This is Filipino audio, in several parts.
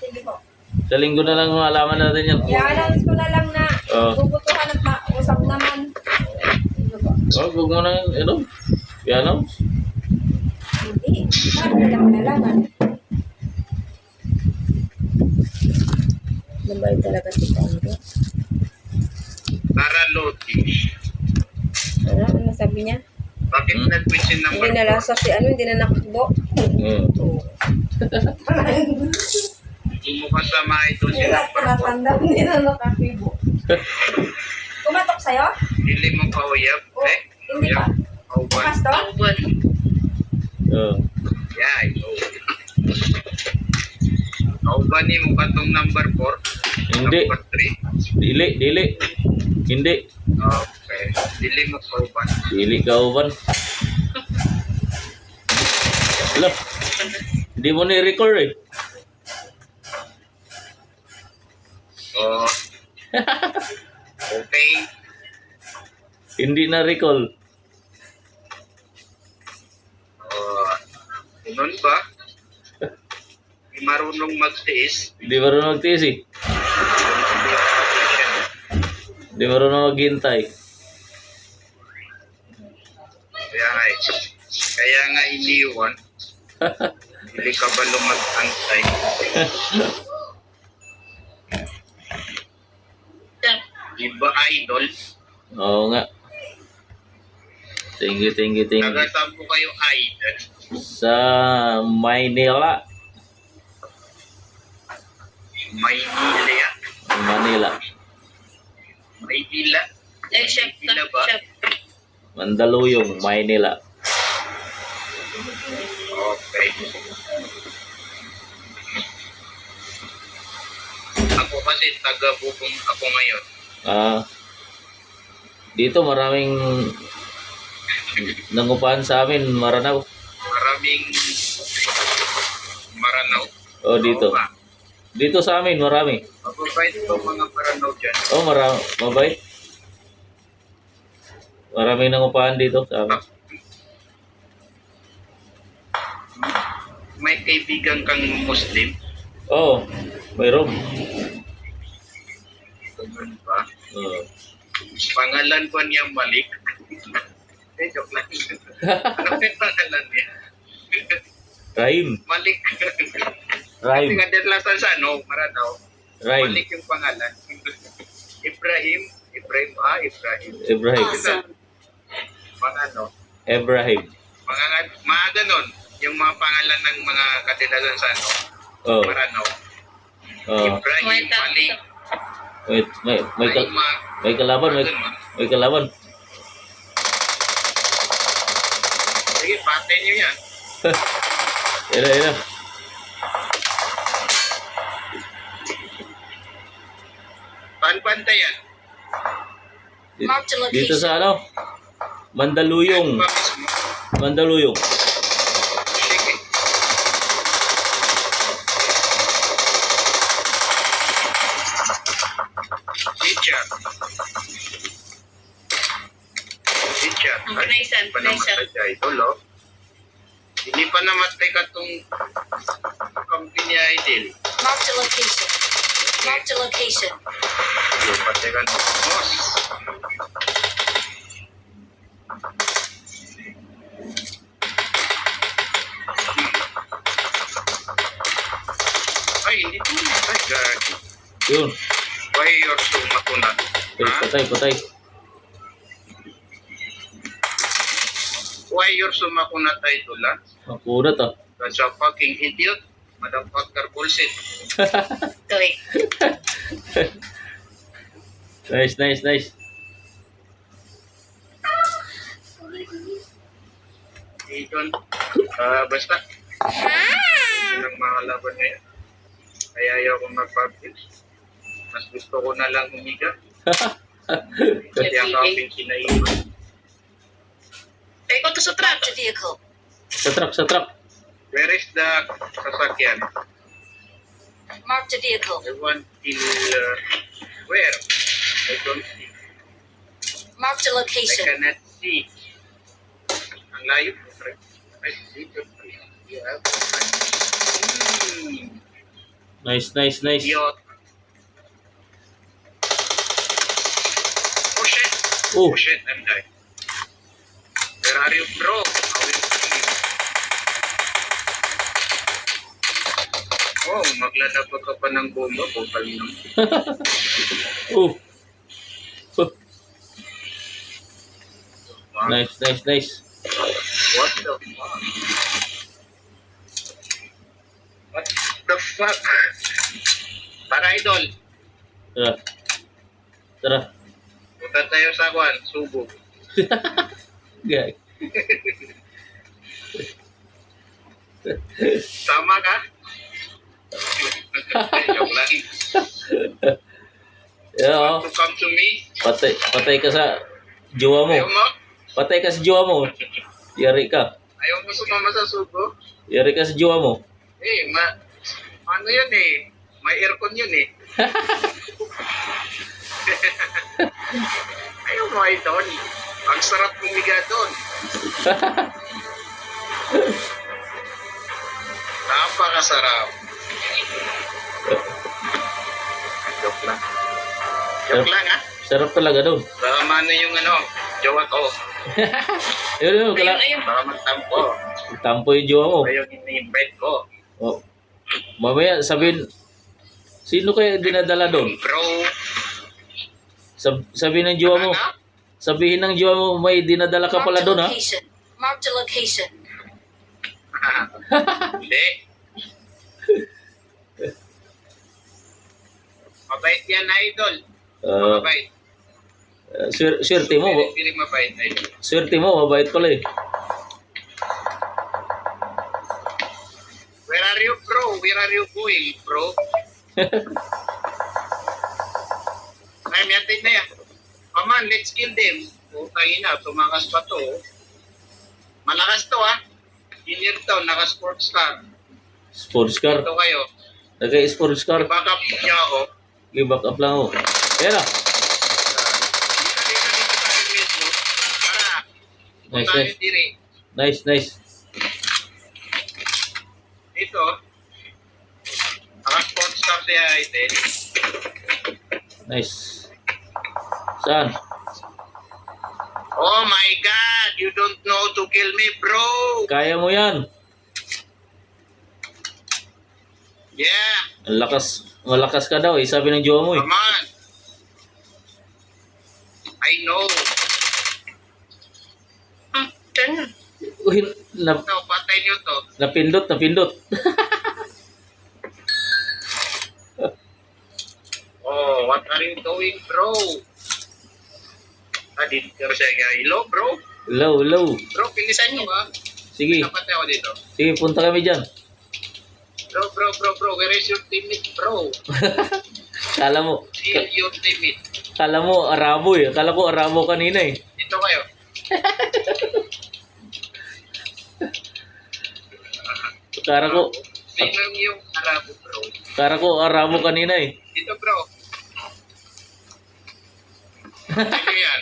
Sige po. Sa linggo na lang malaman natin yan. I-announce ko na lang na Oo. bubutuhan at mausap naman. Ano po? Oh, huwag mo na, piano. Hindi. Paano nila malalaman? Nabay talaga si Congo. Para loading. Ano sabi niya? Bakit nag-question number Hindi na lasa si hindi na nakakbo. Oo. Hindi mo kasama ito si Hindi na number 4. tinatanda, hindi na nakakibo. Kumatok sa'yo? Hindi mo pa uyab. O, hindi pa. Kauban. Bukas to? Oh. Yeah, ito. Kauban ni mo katong number 4. Hindi. Number 3. Dili. Hindi. Okay. Dili mo kauban. Dili ka uban. Hello. Hindi mo ni-record eh. Oh. Okay. Hindi na recall. Ganun ba? Hindi marunong magtiis. Hindi marunong magtiis eh. Hindi marunong maghintay. Kaya nga iniwan. Hindi ka ba lumag-antay? Diba idol? Oo nga. Thank you. Nagatapo kayo idol. Sa Maynila. Manila. Maynila? Maynila ba? Mandaluyong, Maynila. Okay. Ako kasi taga-bubong ako ngayon. Dito maraming nangupahan sa amin, Maranao. Maraming Maranaw. Oh, dito. Oo nga. Dito sa amin, marami. Mababait po mga Maranaw dyan. Oh, mabait. Maraming nangupahan dito sa amin. May kaibigan kang Muslim? Oh, mayroon. Ganun ba? Oh. Pangalan ko niya Malik. Joke lang. Ano yung pangalan niya? Rahim. Malik. Rahim. Kasi nga din lang sa Maranaw. Rahim. Malik yung pangalan. Ibrahim. Ibrahim. Ibrahim. Mga Ibrahim. mga ganon. Yung mga pangalan ng mga katilasan sa Oh. Maranaw. Oh. Ibrahim, Malik. Wait, may kalaban, may kalaban. Sige, patay niyo yan. Ina. Paan-panta yan? Dito sa Mandaluyong. Ba mismo? Mandaluyong. Sige. Teacher. Pinaisan. Idol, hindi pa namatay ka itong company idol. Marked a location. Hindi patay ka ng boss. Ay, hindi ko namatay. Gagi. Yun. Why you're so makunat? Patay. Why you're so makunat, idol, ha? Makunat ah. That's a fucking idiot. Motherfucker bullshit. Tuloy. Nice. Idol. Basta. Yun ang mga laban ngayon. Kaya ayaw ko mag-publish. Mas gusto ko na lang humiga. Kasi ang kaping kinaiwan. Take ko to sa truck. Vehicle. Sa truck. Where is the sasakyan? Marked a vehicle. I want till where? I don't see. Marked a I location. cannot see. Ang layo po, pre. Ay, dito. Yeah. Nice, nice, nice. Idiot. Oh shit. Oh, Oh shit, I'm dying. Where are you, bro? I will kill you. Oh, maglalapag ka pa ng bomba. Putang ina. oh. Oh. Nice, nice, nice. What the fuck? What the fuck? Para idol. Tara. Tara. Punta tayo sa kwan, Subo. Gay. Tama ka? Joke lang. Yeah, oh. To come to me? Patay ka sa jowa mo. Ayaw mo? Patay ka sa jowa mo. Yari ka. Ayaw mo sumama sa Subo? Yari ka sa jowa mo. Ano yun eh? May aircon yun eh. Ayaw mo ay doon. Ang sarap humiga doon. Napakasarap. Joke lang. Joke lang ha? Sarap talaga doon. Baka mano yung jowa ko. Yun, Ayun, ayun. Baka magtampo. tampo yung jowa mo. Ayaw ini-invite ko. Oh. Mamaya sabihin, sino kaya dinadala doon? Bro. Sabihin ng jowa mo, Ano? sabihin ng jowa mo, may dinadala ka pala doon, ha? location. Marked a location. Hindi. Mabait yan, idol. Mabait. Swerte mo, Piling mabait, idol. swerte mo, mabait pala eh. Where are you, bro? Where are you going, bro? Ay, miyatid na yan. Come on, let's kill them. Putang ina, tumakas pa to. Malakas to, ha? Engineer to, naka-sports car. Sports car. Ito kayo. Nagka-sports car. Back up niya ako. Give back up lang ako. Ayan na. Dito sa helmet mo. Para. Nice, Punta nice. yung diri. Nice, nice. Dito. Naka-sports car siya, idol. Nice. Saan? Oh my God! You don't know to kill me, bro! Kaya mo yan. Yeah! Malakas ka daw eh, sabi ng jowa mo eh. Come on! I know. Ganun. Uy, Ito, patay niyo to. napindot. Oh, what are you doing, bro? Dito ka siya nga. Hello, bro? Hello. Bro, pilisan niyo ha. Sige, Napatay ako dito. sige, punta kami dyan. Bro. Where is your teammate, bro? Kala mo, Kill your teammate. kala mo Arabo eh. Kala ko Arabo kanina eh. Dito kayo. Kala ko, Sino yung Arabo, bro? kala ko Arabo kanina eh. Dito, bro. Sino yan?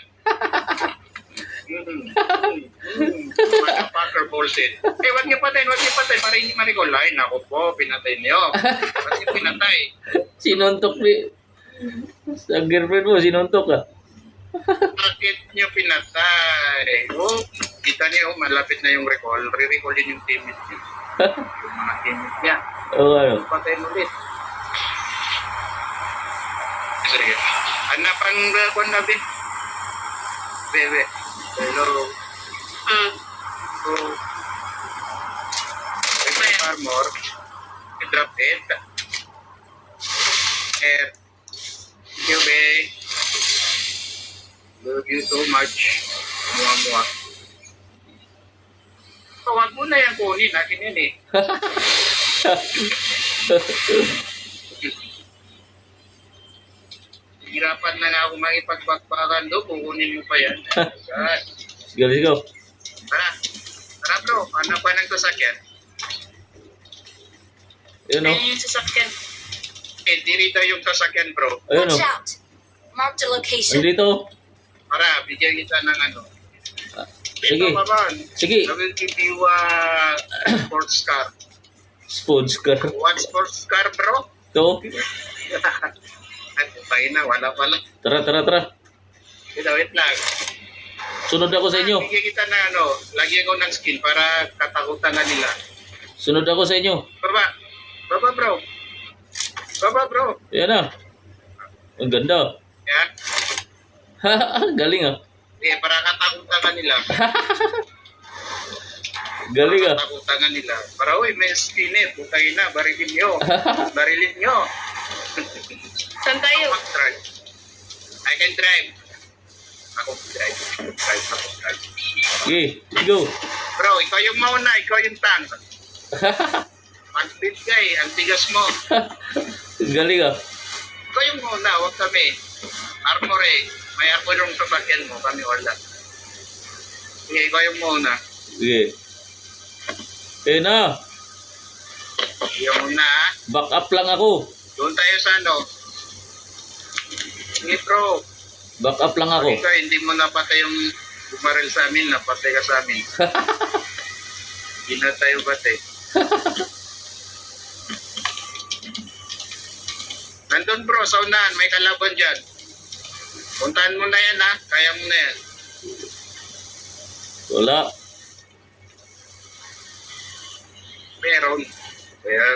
Motherfucker bullshit. Eh, wag niyo patayin. Para hindi ma-recall. Ay, naku po, pinatay niyo. Ba't niyo pinatay? Sinuntok ni... Sa girlfriend mo, sinuntok ka. Bakit niyo pinatay? Oh, kita niyo, malapit na yung recall. Re-recall din yung teammate niyo. Yung mga teammate niya. Oo, ano. Patayin ulit. Sige. Hanapan ko na, Bin. Bebe. Hello. So, may armor. I-drop it. Air. You, be. Love you so much. Mua. So, wag mo na yan kunin. Akin yan eh. Hirapan na nga ako makipagbakbakan doon. Kukunin mo pa yan. God. Sige. Tara bro. Ano pa ng sasakyan? Ayun o. Ayun yung sasakyan. Eh, dirito yung sasakyan bro. Ayun o. Watch out. Marked a location. Nandito. Para, bigyan kita ng ano. Sige. Ito pa ba? Sige. I will give you sports car. Sports car. What sports car bro? Ito. Ay, putangin na, wala pala. Tara, tara, tara. Ito, wait lang. Sunod ako sa inyo. Bigyan kita na lagyan ko ng skin para katakutan na nila. Sunod ako sa inyo. Baba. Baba, bro. Baba, bro. Yan na. Ang ganda. Yan. Galing ah. Okay, para katakutan ka nila. Galing ah. Katakutan ka nila. Para, uy, may skin eh. Putangin na, barilin nyo. Barilin nyo. Saan tayo? Ako mag-drive. I can drive. Ako mag-drive. Ako drive. Okay, let's go. Bro, ikaw yung mauna. Ikaw yung tank. Mag-bid ka eh. Ang tigas mo. Galing ah. Ikaw yung mauna. Huwag kami. Armor eh. May armor yung sabakyan mo. Kami wala. Sige, ikaw yung mauna. Sige. Eh na. Yung muna ha. Back up lang ako. Doon tayo sa ano. Sige bro. Back up lang ako. Ikaw hindi mo napatay yung bumaril sa amin. Napatay ka sa amin. Hindi na tayo batay. Nandun bro, sa unahan. May kalaban dyan. Puntahan mo na yan ha. Kaya mo na yan. Wala. Meron. Kaya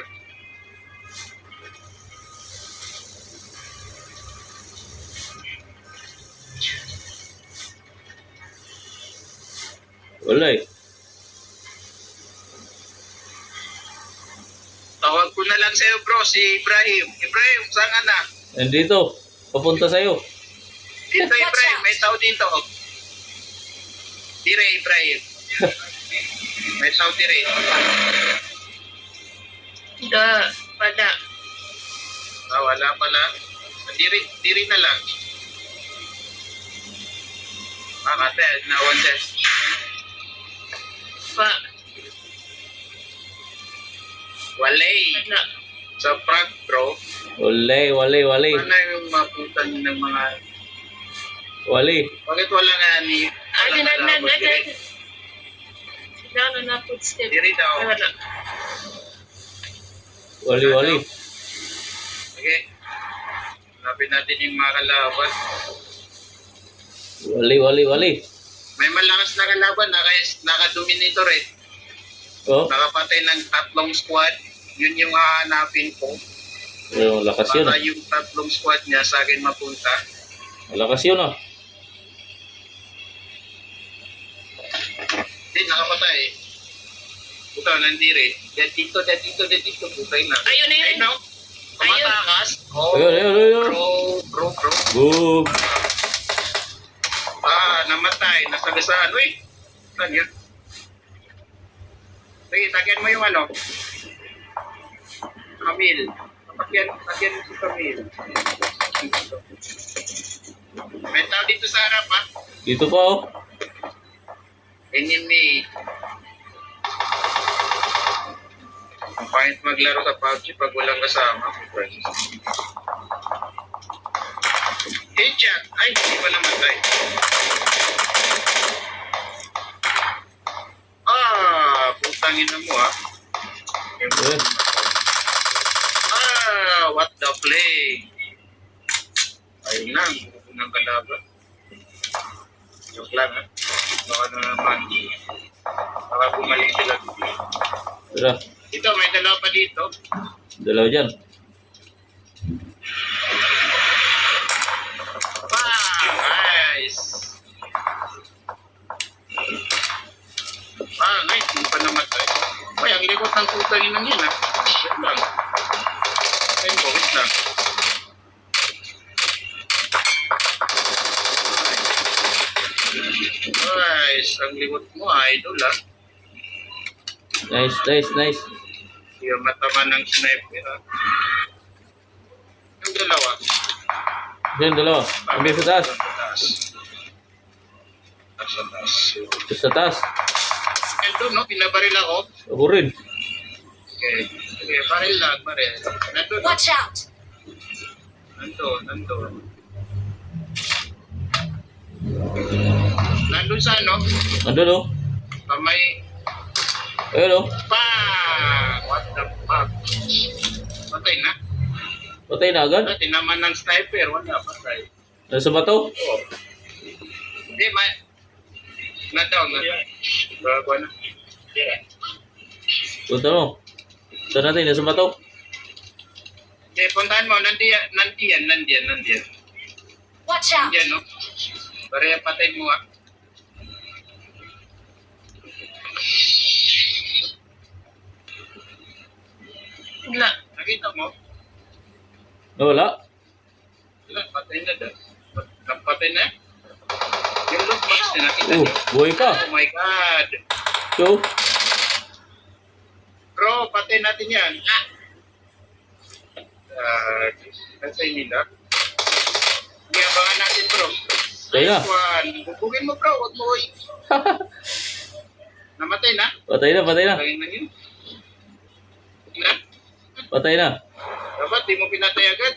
Wala eh. tawag ko na lang sa'yo bro, si Ibrahim. Ibrahim, saan ka na? Nandito. Papunta sa'yo. Dito Ibrahim, may tao dito. Dire Ibrahim. May tao dire. Pada. Wala pala. Diri na lang. Kate, nawan din. Pa. Walay. Pada. Sa front bro, Wala, wala. paano yung maputan ng mga... Wala. Bakit wala nga ni... Na footstep. Diri daw. Wala. Wala. Okay. Hanapin natin yung mga kalaban. Wala. May malakas na kalaban, naka-dominator eh. Oh, Nakapatay ng 3 squad. Yun yung hahanapin ko. yung lakas yun. Baka yung 3 squad niya sa akin mapunta. Malakas yun ah. Hindi, nakapatay. Puta, nandiri. Dito. Putay na. Ayun na yun. Ayun, no? Tumatakas. Oh, Ayun. bro. Boom. Namatay. Nasagasaan. Uy, saan yun? Sige, tagyan mo yung ano. Camil. Tagyan mo si Camil. May tao dito sa harap ha. Dito pa oh. Enemy. Ang pangit maglaro sa PUBG pag walang kasama. Headshot. Ay, hindi pa namatay. Putangin na mo ha. Eh, What the play? Ayun lang, ng kalaban. Joke lang ha. Baka na naman. Baka bumalik sila. tara. Ito, may dalawa pa dito. Dalaw dyan. Nice! Nice, hindi pa namatay. Ay, ang likot ng putangin ng yun ha. Wait lang. Wait lang. Nice, ang likot mo idol ha. Nice. Yung matama ng sniper ha. Yung dalawa. Yan, dalawa. Ambil sa taas. Sa taas. Ito sa taas. Ito no, pinabaril ako. Ako rin. Okay, baril lang, baril. Nandun. Watch out! Nandun. Nandun sa ano? Andun oh. Kamay. Ayun oh. Bang! What the fuck? Patay na? Patay na agad? Tinaman ng sniper, wala pa tayo. Nasa bato? Oo. Hindi, na-down na. Bago na. Punta mo. Saan natin? Nasa bato? Hindi, puntahan mo. Nandiyan. Watch out! Nandiyan, no? Pareha patay mo, ah. Wala. Nakita mo? Wala. Wala, patay na daw. Napatay na? Yung loot box na nakita Oh, nyo. buhay pa. Oh my God. So, Bro, patay natin yan. Nasa nila. Iabangan natin, bro. Patay na. Nice one. Bubugin mo, bro. Huwag mo. Namatay na. patay na. Patay na yun. Na? Patay na. Dapat di mo pinatay agad.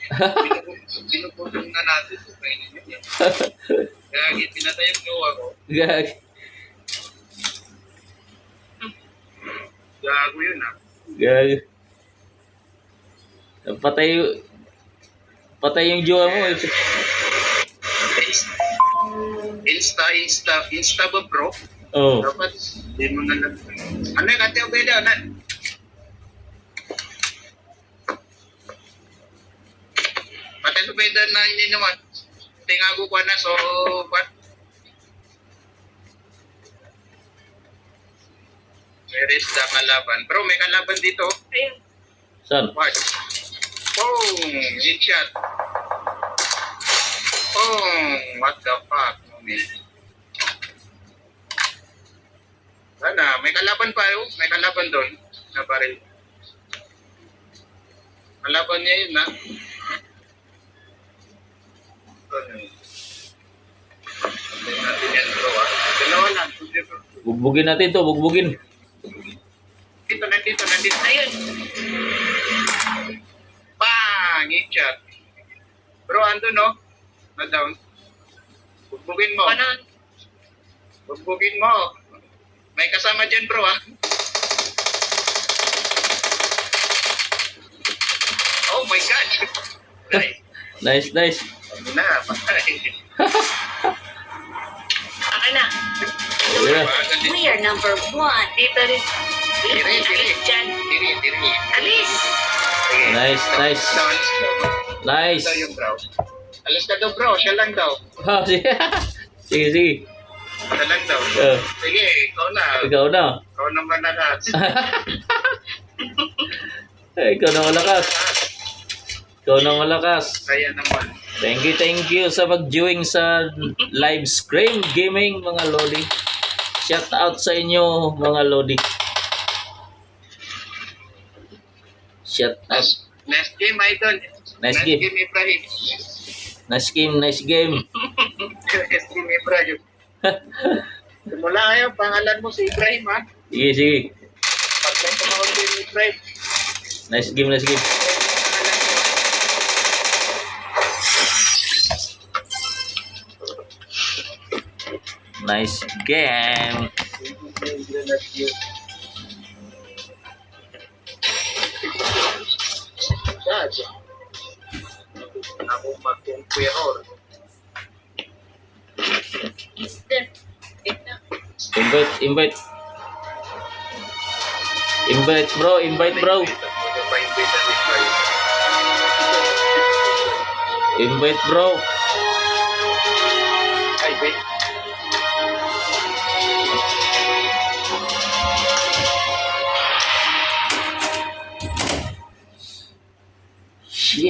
Binubulong na natin. Kainin mo yan. Kaya pinatay yung jowa ko. Gag. Gago yun, ah. Gag. Patay yung jowa mo. Insta ba, bro? Oh. Dapat di mo na lang. Ano yung Ate Obeda? Ate Obeda na hindi naman. Tingago ko na, so what? Where is the kalaban? Bro, may kalaban dito. Ayun. Saan? What? Boom! Headshot. Boom! What the fuck, man? Sana, may kalaban pa yun. May kalaban doon. Na baril. Kalaban niya yun, ha? Patayin natin yan, bro, ha? Dalawa lang. Bugbugin natin to. Bugbugin. Nandito. Ayun. Bang! Headshot. Bro, ando, no? Na down. Bugbugin mo. Kanan. Bugbugin mo. May kasama dyan, bro, ha? Oh my God! Nice. Nice. Ano na, patay. Akin na. Yeah. We are number 1. Dito rin. Diri. Alis dyan. Diri. Alis! Sige. Nice. Down. Nice. Daw yung bro. Alis ka daw, bro. Siya lang daw. Ah, sige. Sige. Siya lang daw. Oh, Sige, ikaw na. ikaw na. Ikaw naman na lahat. Ikaw na malakas. Ikaw na malakas. Kaya naman. Thank you sa pag-viewing sa live stream gaming mga Lodi. Shout out sa inyo mga Lodi. Shout out. Next game, Idol. Nice game. Ibrahim. Nice game. Next game, Ibrahim. Simula ngayon, pangalan mo si Ibrahim, ha? Sige. Pag may tumawag si Ibrahim, Nice game. Nice game. Dad, ako mag-conqueror. Invite. Invite bro. Invite bro. Ay, wait.